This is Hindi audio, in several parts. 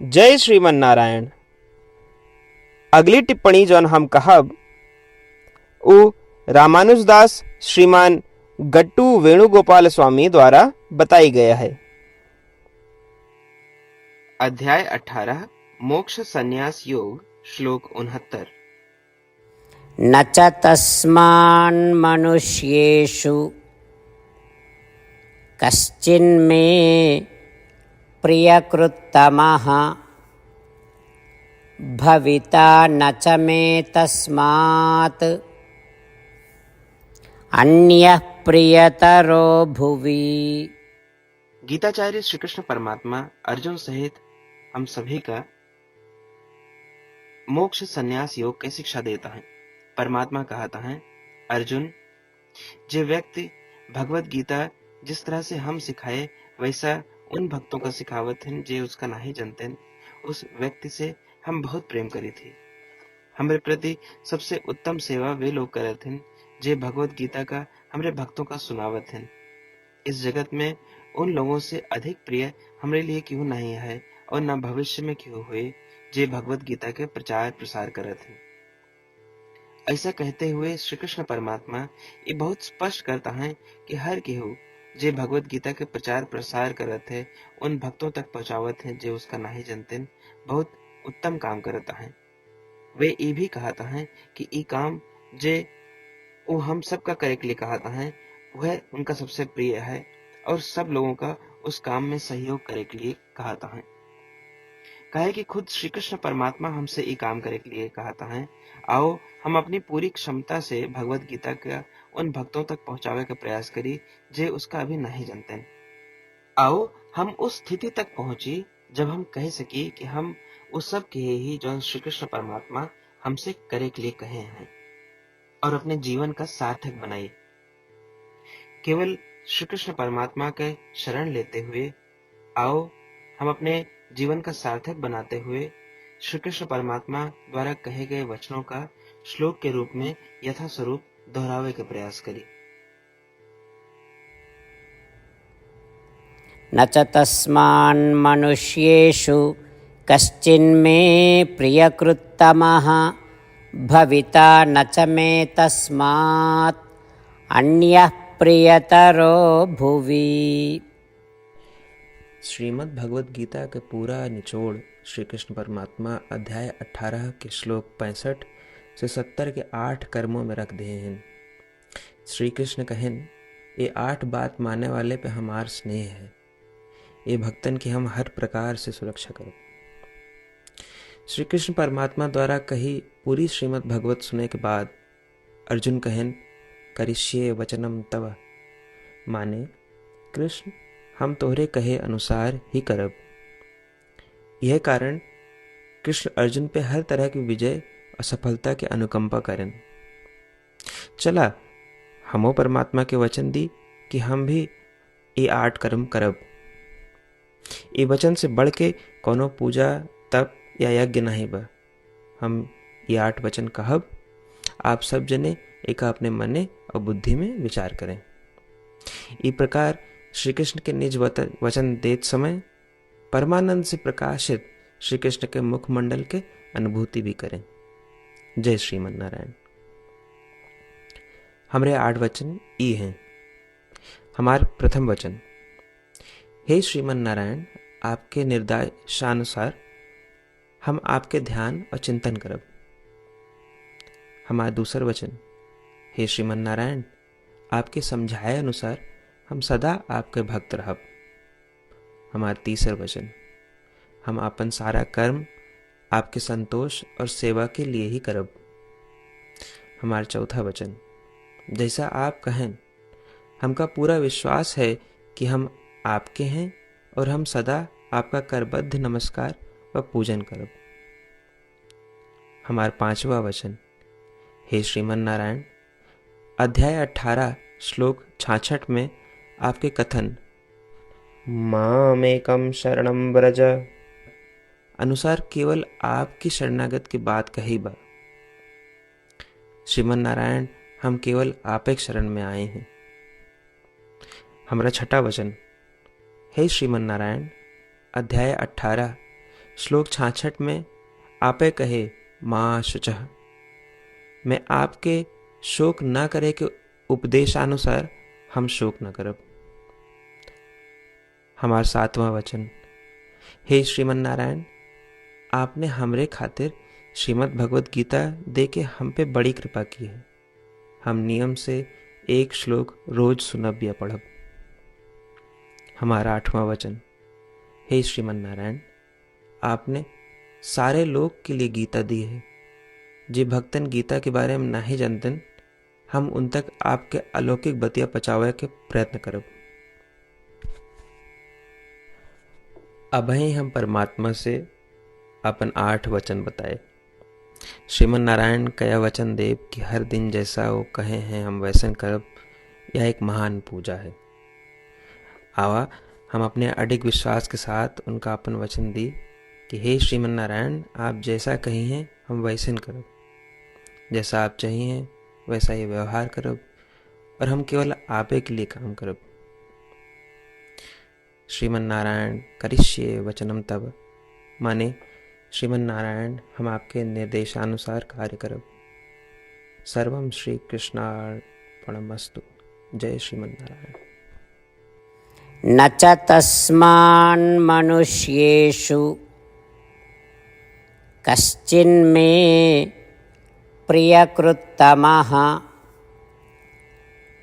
जय श्रीमन नारायण। अगली टिप्पणी जौन हम कहब उ रामानुजदास श्रीमान गट्टू वेणुगोपाल स्वामी द्वारा बताई गया है। अध्याय 18 मोक्ष संन्यास योग श्लोक 69। न च तस्मान्मनुष्येषु कश्चिन्मे प्रियकृत्तमः भविता न च मे तस्मात् अन्यः प्रियतरो भुवि। गीताचार्य श्री कृष्ण परमात्मा अर्जुन सहित हम सभी का मोक्ष संन्यास योग की शिक्षा देता है। परमात्मा कहता है, अर्जुन, जो व्यक्ति भगवत गीता जिस तरह से हम सिखाए वैसा उन भक्तों का सिखावत है जे उसका नहीं जानते, उस व्यक्ति से हम बहुत प्रेम करी थी। हमारे प्रति सबसे उत्तम सेवा वे लोग करते हैं जे भगवत गीता का हमारे भक्तों का सुनावत हैं। इस जगत में उन लोगों से अधिक प्रिय हमारे लिए क्यों नहीं है और न भविष्य में क्यों हुए जे भगवत गीता के प्रचार प्रसार करते हैं। ऐसा कहते हुए श्री कृष्ण परमात्मा ये बहुत स्पष्ट करता है कि हर केहू जे भगवत गीता के प्रचार प्रसार करते है उन भक्तों तक पहुंचावत है जो उसका नहीं जानते, बहुत उत्तम काम करता है। वे ये भी कहता है कि ये काम जे वो हम सबका करे के लिए कहता है वह उनका सबसे प्रिय है और सब लोगों का उस काम में सहयोग करे के लिए कहता है। कहे कि खुद श्री कृष्ण परमात्मा हमसे ये काम करे के लिए कहता है, आओ हम अपनी पूरी क्षमता से भगवत गीता का उन भक्तों तक पहुंचावे का प्रयास करी जे उसका अभी नहीं जानते। आओ हम उस स्थिति तक पहुंची जब हम कह सकी कि हम उस सब के ही जो श्री कृष्ण परमात्मा हमसे करे के लिए कहे हैं और अपने जीवन का सार्थक बनाइए। केवल श्री कृष्ण परमात्मा के शरण लेते हुए आओ हम अपने जीवन का सार्थक बनाते हुए श्री कृष्ण परमात्मा द्वारा कहे गए वचनों का श्लोक के रूप में यथा स्वरूप दोहरावे का प्रयास करें। न च तस्मान्मनुष्येषु कश्चिन्मे प्रियकृत्तमः भविता न च मे तस्मात् अन्यः प्रियतरो भुवि। श्रीमद् भगवद गीता के पूरा निचोड़ श्री कृष्ण परमात्मा अध्याय 18 के श्लोक 65 से 70 के 8 कर्मों में रख दिए हैं। श्री कृष्ण कहन, ये 8 बात मानने वाले पे हमार स्नेह है, ये भक्तन की हम हर प्रकार से सुरक्षा करो। श्री कृष्ण परमात्मा द्वारा कही पूरी श्रीमद् भगवत सुने के बाद अर्जुन कहन, करिष्ये वचनम तव, माने कृष्ण हम तोहरे कहे अनुसार ही करब। यह कारण कृष्ण अर्जुन पे हर तरह की विजय और सफलता के अनुकंपा करें। चला हमो परमात्मा के वचन दी कि हम भी ये 8 कर्म करब। ये वचन से बढ़ के कोनो पूजा तप या यज्ञ नहीं बा। हम ये 8 वचन कहब, आप सब जने एक अपने मने और बुद्धि में विचार करें। इस प्रकार श्री कृष्ण के निज वचन देत समय परमानंद से प्रकाशित श्री कृष्ण के मुखमंडल के अनुभूति भी करें। जय श्रीमन नारायण। हमारे 8 वचन ई हैं। हमार प्रथम वचन, हे श्रीमन नारायण, आपके निर्देशानुसार हम आपके ध्यान और चिंतन करब। हमारा दूसर वचन, हे श्रीमन नारायण, आपके समझाए अनुसार हम सदा आपके भक्त रहब। हमारा तीसर वचन, हम अपन सारा कर्म आपके संतोष और सेवा के लिए ही करब। हमारा चौथा वचन, जैसा आप कहें हमका पूरा विश्वास है कि हम आपके हैं और हम सदा आपका करबद्ध नमस्कार व पूजन करब। हमारा पांचवा वचन, हे श्रीमन नारायण, अध्याय 18 श्लोक 66 में आपके कथन मामेकम शरणम व्रज अनुसार केवल आपकी शरणागत की बात कही बा। श्रीमन नारायण, हम केवल आप एक शरण में आए हैं। हमारा छठा वचन, हे श्रीमन नारायण, अध्याय 18 श्लोक 66 में आपे कहे माँ शुचः, मैं आपके शोक न करे के उपदेशानुसार हम शोक न करब। हमार 7वां वचन, हे श्रीमन नारायण, आपने हमरे खातिर श्रीमद् भगवत गीता दे के हम पे बड़ी कृपा की है। हम नियम से एक श्लोक रोज सुनब या पढ़ब। हमारा 8वां वचन, हे श्रीमन नारायण, आपने सारे लोग के लिए गीता दी है। जे भक्तन गीता के बारे में नहीं जानतन, हम उन तक आपके अलौकिक बतिया पहुंचावे के प्रयत्न करब। अबही हम परमात्मा से अपन 8 वचन बताए। श्रीमन नारायण कया वचन देव कि हर दिन जैसा वो कहे हैं हम वैसन करब, यह एक महान पूजा है। आवा हम अपने अडिग विश्वास के साथ उनका अपन वचन दी कि हे श्रीमन नारायण, आप जैसा कही हैं हम वैसन करब, जैसा आप चाहिए वैसा ही व्यवहार करब, और हम केवल आपे के लिए काम करब। श्रीमन नारायण करिष्ये वचनम तब, माने श्रीमन नारायण हम आपके निर्देशानुसार कार्य करब। सर्वम श्री कृष्णार्पणमस्तु। जय श्रीमन नारायण। न च तस्मान्मनुष्येषु कश्चिन्मे प्रियकृत्तमः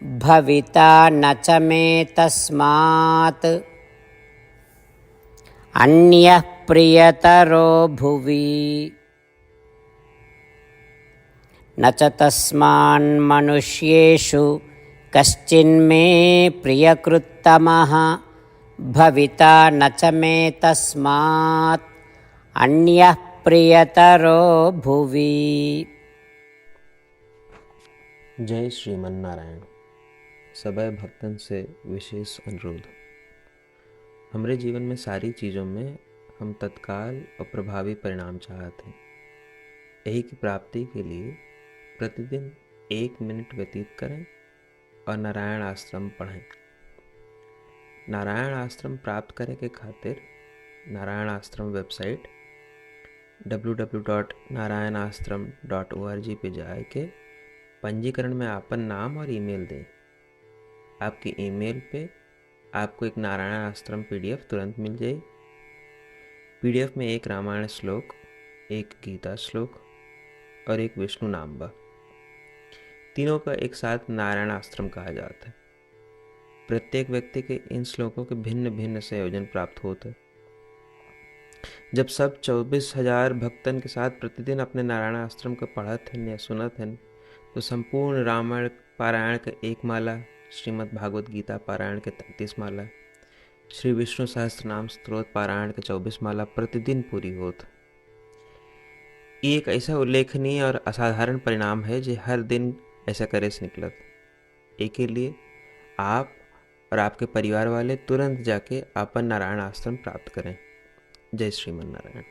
भविता न च मे तस्मात् अन्यः प्रियतरो भुवि। न च तस्मान्मनुष्येषु कश्चिन्मे प्रियकृत्तमः भविता न च मे तस्मात् अन्यः प्रियतरो भुवि। जय श्रीमन नारायण। सबै भक्तन से विशेष अनुरोध, हमरे जीवन में सारी चीज़ों में हम तत्काल और प्रभावी परिणाम चाहते हैं। यही की प्राप्ति के लिए प्रतिदिन 1 मिनट व्यतीत करें और नारायण आश्रम पढ़ें। नारायण आश्रम प्राप्त करे के खातिर नारायण आश्रम वेबसाइट www.narayanashram.org पे जाए के पंजीकरण में आपन नाम और ईमेल दें। आपकी ईमेल पे आपको एक नारायण आश्रम PDF तुरंत मिल जाए। PDF में एक रामायण श्लोक, एक गीता श्लोक और एक विष्णु नाम बा। तीनों का एक साथ नारायण आश्रम कहा जाता है। प्रत्येक व्यक्ति के इन श्लोकों के भिन्न भिन्न संयोजन प्राप्त होते हैं। जब सब 24,000 भक्तन के साथ प्रतिदिन अपने नारायण आश्रम को पढ़त हैं या सुनत हैं, तो संपूर्ण रामायण पारायण के 1 माला, श्रीमद् भागवत गीता पारायण के 33 माला, श्री विष्णु सहस्त्रनाम स्तोत्र पारायण के 24 माला प्रतिदिन पूरी होत। ये एक ऐसा उल्लेखनीय और असाधारण परिणाम है जो हर दिन ऐसा करे से निकलत। एक के लिए आप और आपके परिवार वाले तुरंत जाके अपन नारायण आश्रम प्राप्त करें। जय श्रीमन नारायण।